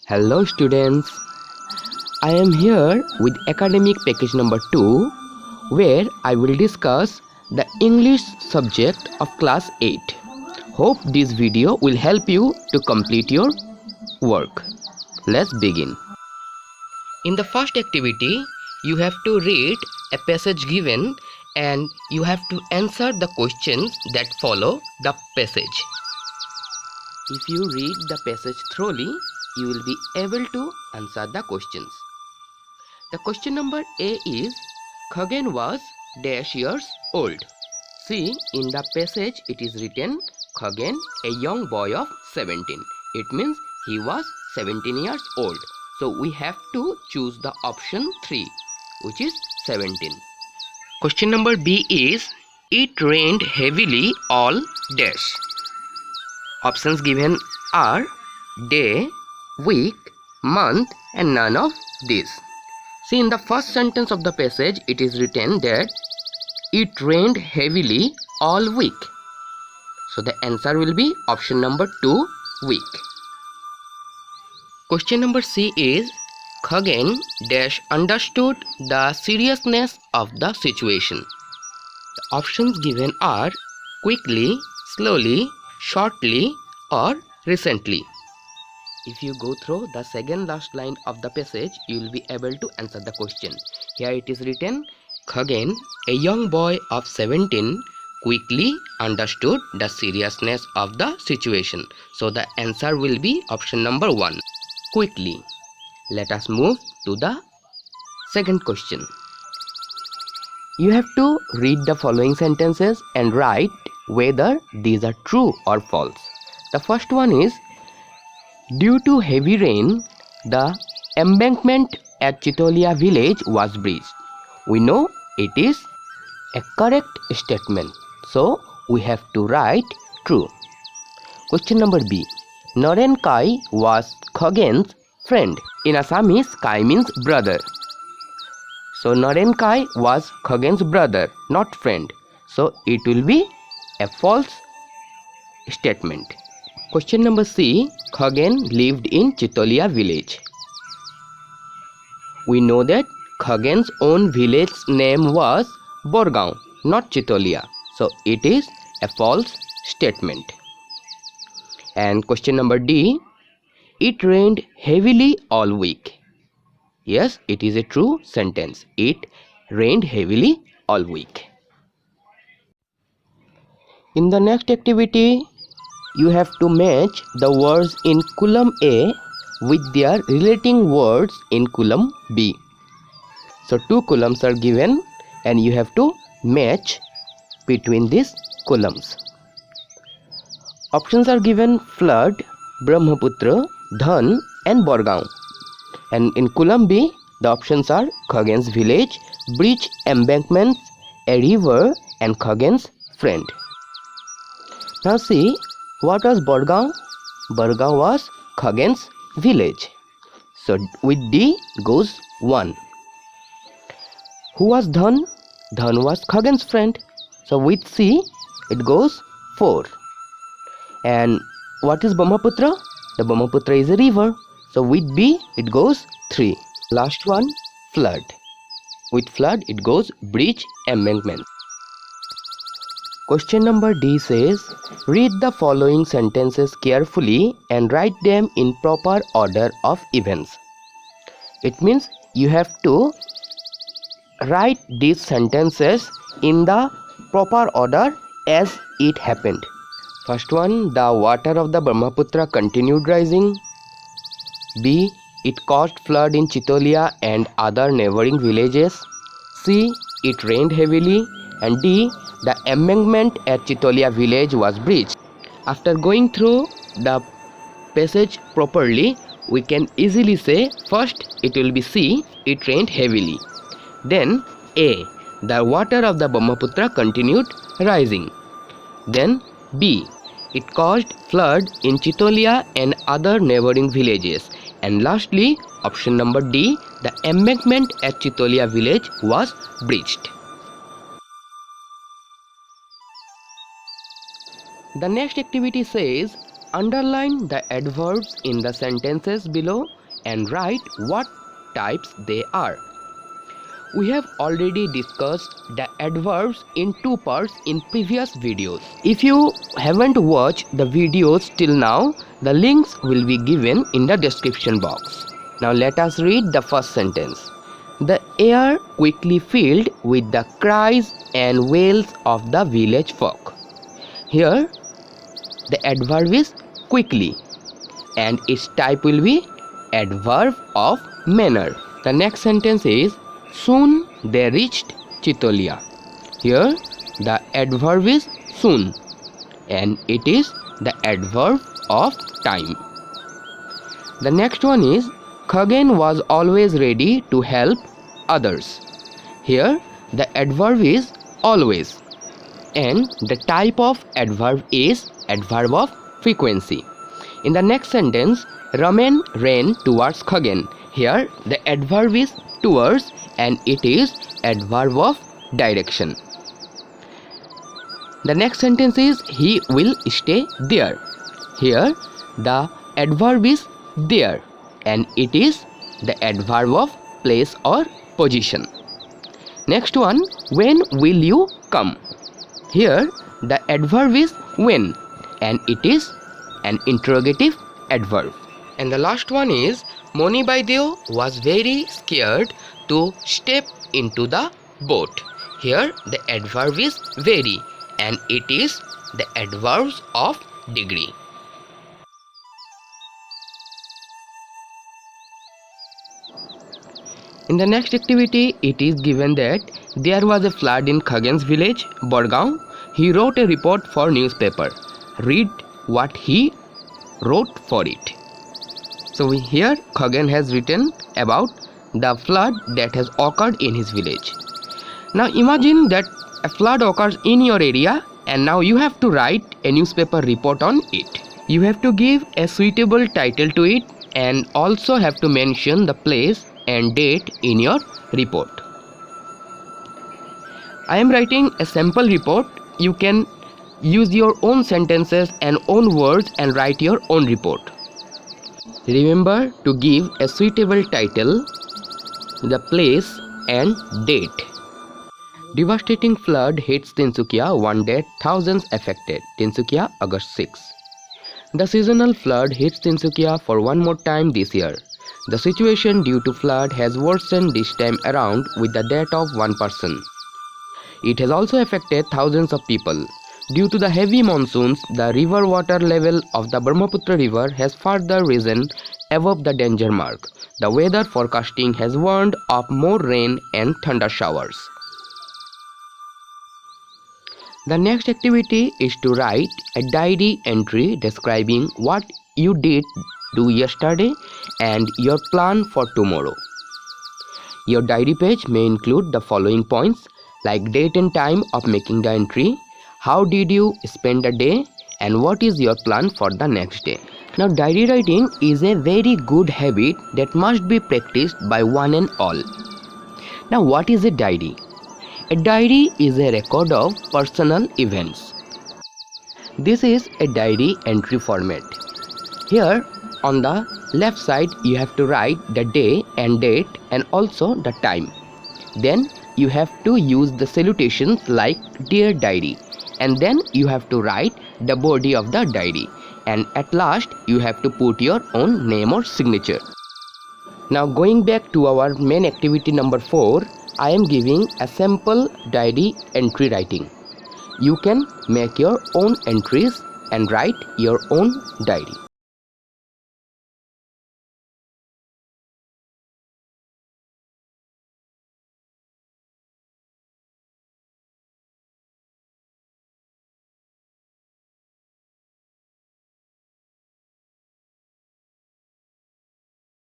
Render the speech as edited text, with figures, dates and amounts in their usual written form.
Hello students, I am here with academic package number 2 where I will discuss the English subject of class 8. Hope this video will help you to complete your work. Let's begin. In the first activity, you have to read a passage given and you have to answer the questions that follow the passage. If you read the passage thoroughly, you will be able to answer the questions. The question number A is, Khagen was dash years old. See, in the passage it is written Khagen, a young boy of 17. It means he was 17 years old. So we have to choose the option 3, which is 17. Question number B is, it rained heavily all dash. Options given are day, week, month and none of these. See, in the first sentence of the passage it is written that it rained heavily all week. So the answer will be option number 2, week. Question number C is, Khagen dash understood the seriousness of the situation. The options given are quickly, slowly, shortly or recently. If you go through the second last line of the passage, you will be able to answer the question. Here it is written, Khagen, a young boy of 17, quickly understood the seriousness of the situation. So the answer will be option number 1, quickly. Let us move to the second question. You have to read the following sentences and write whether these are true or false. The first one is, due to heavy rain, the embankment at Chitolia village was breached. We know it is a correct statement. So we have to write true. Question number B. Naren Kai was Khagen's friend. In Assamese, Kai means brother. So Naren Kai was Khagen's brother, not friend. So it will be a false statement. Question number C. Khagen lived in Chitolia village. We know that Khagen's own village name was Borgaon, not Chitolia. So it is a false statement. And question number D. It rained heavily all week. Yes, it is a true sentence. It rained heavily all week. In the next activity, you have to match the words in column A with their relating words in column B. So 2 columns are given and you have to match between these columns. Options are given flood, Brahmaputra, Dhan and Borgaon. And in column B, the options are Khagen's village, bridge, embankments, a river and Khagen's friend. Now see, what was Borgaon? Borgaon was Khagen's village. So with D goes 1. Who was Dhan? Dhan was Khagen's friend. So with C it goes 4. And what is Brahmaputra? The Brahmaputra is a river. So with B it goes 3. Last one, flood. With flood it goes bridge, embankment. Question number D says, read the following sentences carefully and write them in proper order of events. It means you have to write these sentences in the proper order as it happened. First one, the water of the Brahmaputra continued rising. B. It caused flood in Chitolia and other neighboring villages. C. It rained heavily. And D. The embankment at Chitolia village was breached. After going through the passage properly, we can easily say first it will be C. It rained heavily. Then A. The water of the Brahmaputra continued rising. Then B. It caused flood in Chitolia and other neighboring villages. And lastly, option number D. The embankment at Chitolia village was breached. The next activity says, Underline the adverbs in the sentences below and write what types they are. We have already discussed the adverbs in two parts in previous videos. If you haven't watched the videos till now, the links will be given in the description box. Now let us read the first sentence. The air quickly filled with the cries and wails of the village folk. Here the adverb is quickly and its type will be adverb of manner. The next sentence is soon they reached Chitolia. Here the adverb is soon and it is the adverb of time. The next one is Khagen was always ready to help others. Here the adverb is always and the type of adverb is adverb of frequency. In the next sentence, Ramen ran towards Khagen. Here the adverb is towards and it is adverb of direction. The next sentence is he will stay there. Here the adverb is there and it is the adverb of place or position. Next one, when will you come? Here the adverb is when and it is an interrogative adverb. And the last one is Moni Baideo was very scared to step into the boat. Here the adverb is very and it is the adverbs of degree. In the next activity, it is given that there was a flood in Khagen's village, Borgaon. He wrote a report for newspaper. Read what he wrote for it. So here Khagen has written about the flood that has occurred in his village. Now imagine that a flood occurs in your area and now you have to write a newspaper report on it. You have to give a suitable title to it and also have to mention the place and date in your report. I am writing a sample report. You can use your own sentences and own words and write your own report. Remember to give a suitable title, the place and date. Devastating flood hits Tinsukia, one dead, thousands affected. Tinsukia, August 6. The seasonal flood hits Tinsukia for one more time this year. The situation due to flood has worsened this time around with the death of one person. It has also affected thousands of people. Due to the heavy monsoons, the river water level of the Brahmaputra river has further risen above the danger mark. The weather forecasting has warned of more rain and thunder showers. The next activity is to write a diary entry describing what you did do yesterday and your plan for tomorrow. Your diary page may include the following points like date and time of making the entry, how did you spend the day, and what is your plan for the next day. Now diary writing is a very good habit that must be practiced by one and all. Now what is a diary? A diary is a record of personal events. This is a diary entry format. Here on the left side you have to write the day and date and also the time. Then you have to use the salutations like dear diary, and then you have to write the body of the diary, and at last you have to put your own name or signature. Now going back to our main activity number 4, I am giving a sample diary entry writing. You can make your own entries and write your own diary.